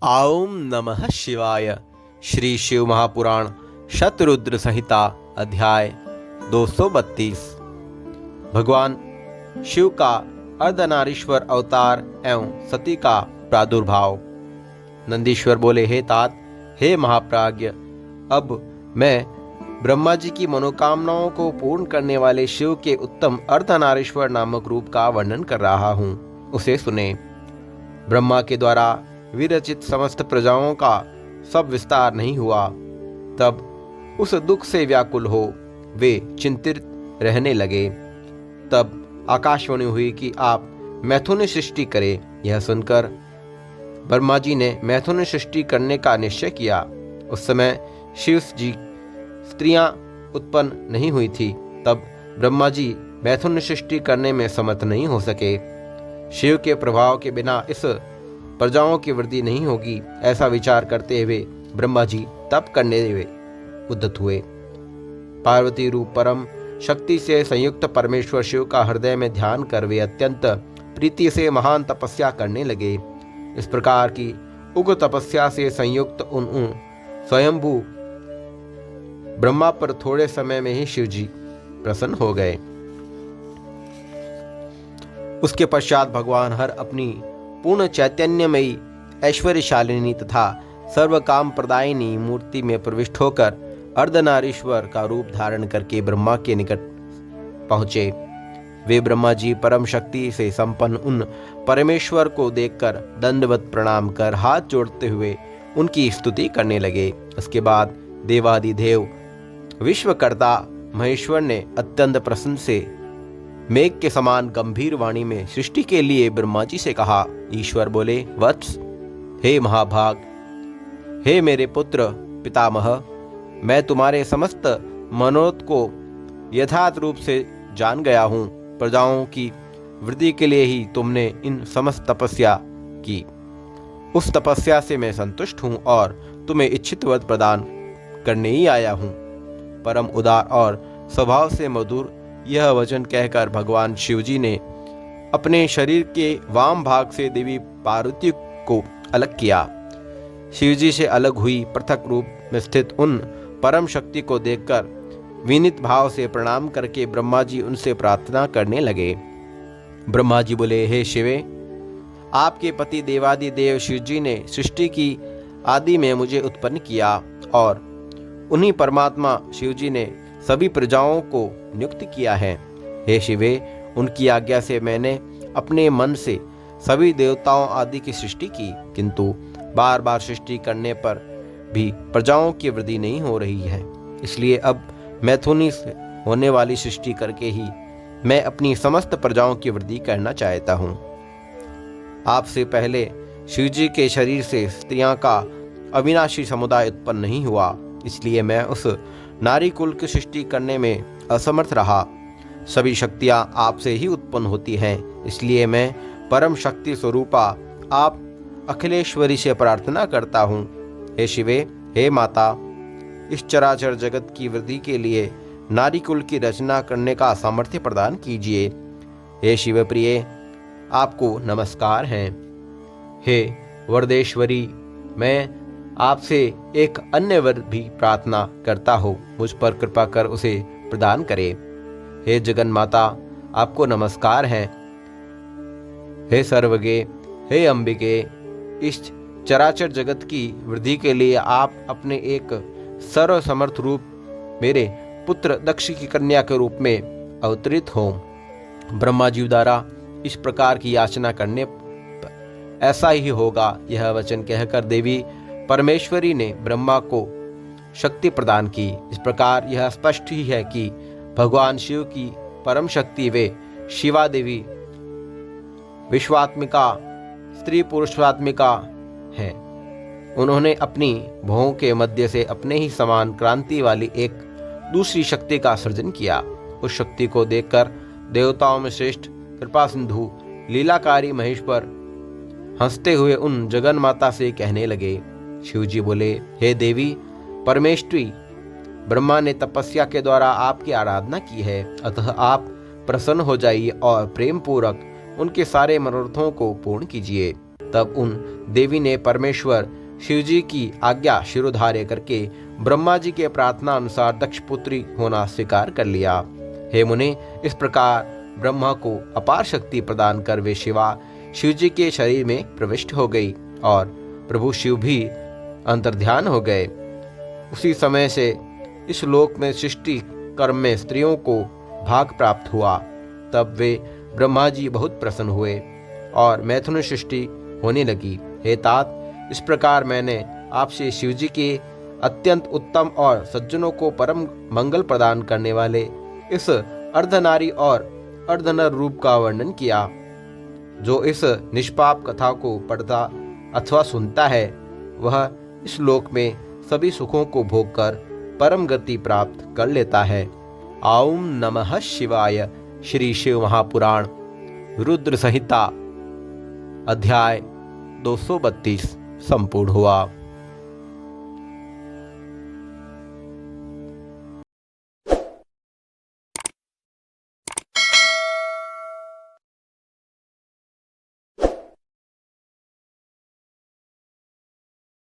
ओम नमः शिवाय। श्री शिव महापुराण शतरुद्र संहिता अध्याय 232। भगवान शिव का अर्धनारीश्वर अवतार एवं सती का प्रादुर्भाव। नंदीश्वर बोले, हे तात, हे महाप्राज्ञ, अब मैं ब्रह्मा जी की मनोकामनाओं को पूर्ण करने वाले शिव के उत्तम अर्धनारीश्वर नामक रूप का वर्णन कर रहा हूँ, उसे सुने। ब्रह्मा के द्वारा विरचित समस्त प्रजाओं का सब विस्तार नहीं हुआ, तब उस दुख से व्याकुल हो वे चिंतित रहने लगे। तब आकाशवाणी हुई कि आप मैथुन सृष्टि करें। यह सुनकर ब्रह्मा जी ने मैथुन सृष्टि करने का निश्चय किया। उस समय शिव जी स्त्रियां उत्पन्न नहीं हुई थी, तब ब्रह्मा जी मैथुन सृष्टि करने में समर्थ नहीं हो सके। शिव के प्रभाव के बिना इस प्रजाओं की वृद्धि नहीं होगी, ऐसा विचार करते हुए ब्रह्मा जी तप करने उद्यत हुए। पार्वती रूप परम शक्ति से संयुक्त परमेश्वर शिव का हृदय में ध्यान कर वे अत्यंत प्रीति से महान तपस्या करने लगे। इस प्रकार की उग्र तपस्या से संयुक्त उन स्वयंभू ब्रह्मा पर थोड़े समय में ही शिव जी प्रसन्न हो गए। उसके पश्चात भगवान हर अपनी पूर्ण चैतन्यमयी ऐश्वर्यशालिनी तथा सर्व काम प्रदायिनी मूर्ति में प्रविष्ट होकर अर्धनारीश्वर का रूप धारण करके ब्रह्मा के निकट पहुंचे। वे ब्रह्मा जी परम शक्ति से संपन्न उन परमेश्वर को देखकर दंडवत प्रणाम कर हाथ जोड़ते हुए उनकी स्तुति करने लगे। उसके बाद देवादिदेव विश्वकर्ता महेश्वर ने अत्यंत प्रसन्न से मेघ के समान गंभीर वाणी में सृष्टि के लिए ब्रह्मा जी से कहा। ईश्वर बोले, वत्स, हे महाभाग, हे मेरे पुत्र पितामह, मैं तुम्हारे समस्त मनोरथ को यथार्थ रूप से जान गया हूँ। प्रजाओं की वृद्धि के लिए ही तुमने इन समस्त तपस्या की। उस तपस्या से मैं संतुष्ट हूँ और तुम्हें इच्छित वर प्रदान करने ही आया हूँ। परम उदार और स्वभाव से मधुर यह वचन कहकर भगवान शिवजी ने अपने शरीर के वाम भाग से देवी पार्वती को अलग किया। शिवजी से अलग हुई पृथक रूप में स्थित उन परम शक्ति को देखकर विनीत भाव से प्रणाम करके ब्रह्मा जी उनसे प्रार्थना करने लगे। ब्रह्मा जी बोले, हे शिवे, आपके पति देवादिदेव शिवजी ने सृष्टि की आदि में मुझे उत्पन्न किया और उन्हीं परमात्मा शिवजी ने सभी प्रजाओं को नियुक्त किया है। हे शिवे, उनकी आज्ञा से मैंने अपने मन से सभी देवताओं आदि की सृष्टि की, किंतु बार बार सृष्टि करने पर भी प्रजाओं की वृद्धि नहीं हो रही है। इसलिए अब मैथुनी से होने वाली सृष्टि करके ही मैं अपनी समस्त प्रजाओं की वृद्धि करना चाहता हूँ। आपसे पहले शिवजी के शरीर से स्त्रियां का अविनाशी समुदाय उत्पन्न नहीं हुआ, इसलिए मैं उस नारी कुल की सृष्टि करने में असमर्थ रहा। सभी शक्तियां आपसे ही उत्पन्न होती हैं, इसलिए मैं परम शक्ति स्वरूपा आप अखिलेश्वरी से प्रार्थना करता हूँ। हे शिवे, हे माता, इस चराचर जगत की वृद्धि के लिए नारी कुल की रचना करने का सामर्थ्य प्रदान कीजिए। हे शिव प्रिय, आपको नमस्कार है। हे वरदेश्वरी, मैं आपसे एक अन्य वर भी प्रार्थना करता हूँ, मुझ पर कृपा कर उसे प्रदान करें। हे जगन माता, आपको नमस्कार है। हे सर्वगे, हे अंबिके, इस चराचर जगत की वृद्धि के लिए आप अपने एक सर्वसमर्थ रूप मेरे पुत्र दक्ष की कन्या के रूप में अवतरित हों। ब्रह्मा जी द्वारा इस प्रकार की याचना करने पर ऐसा ही होगा, यह वचन कहकर देवी परमेश्वरी ने ब्रह्मा को शक्ति प्रदान की। इस प्रकार यह स्पष्ट ही है कि भगवान शिव की परम शक्ति वे शिवा देवी विश्वात्मिका स्त्री पुरुषात्मिका है। उन्होंने अपनी भुवों के मध्य से अपने ही समान क्रांति वाली एक दूसरी शक्ति का सृजन किया। उस शक्ति को देखकर देवताओं में श्रेष्ठ कृपा सिंधु लीलाकारी महेश्वर हंसते हुए उन जगन माता से कहने लगे। शिवजी बोले, हे देवी परमेश्वरी, ब्रह्मा ने तपस्या के द्वारा आपकी आराधना की है, अतः आप प्रसन्न हो जाइए और प्रेम पूर्वक उनके सारे मनोरथों को पूर्ण कीजिए। तब उन देवी ने परमेश्वर शिवजी की आज्ञा शिरोधार्य करके ब्रह्मा जी के प्रार्थना अनुसार दक्ष पुत्री होना स्वीकार कर लिया। हे मुने, इस प्रकार ब्रह्मा को अपार शक्ति प्रदान कर वे शिवा शिवजी के शरीर में प्रविष्ट हो गई और प्रभु शिव भी अंतर्ध्यान हो गए। उसी समय से इस लोक में सृष्टि कर्म में स्त्रियों को भाग प्राप्त हुआ। तब वे ब्रह्मा जी बहुत प्रसन्न हुए और मैथुन सृष्टि होने लगी। हे तात, इस प्रकार मैंने आपसे शिवजी के अत्यंत उत्तम और सज्जनों को परम मंगल प्रदान करने वाले इस अर्धनारी और अर्धनर रूप का वर्णन किया। जो इस निष्पाप कथा को पढ़ता अथवा सुनता है वह इस लोक में सभी सुखों को भोगकर परम गति प्राप्त कर लेता है। ओम नमः शिवाय। श्री शिव महापुराण रुद्र संहिता अध्याय 232 संपूर्ण हुआ।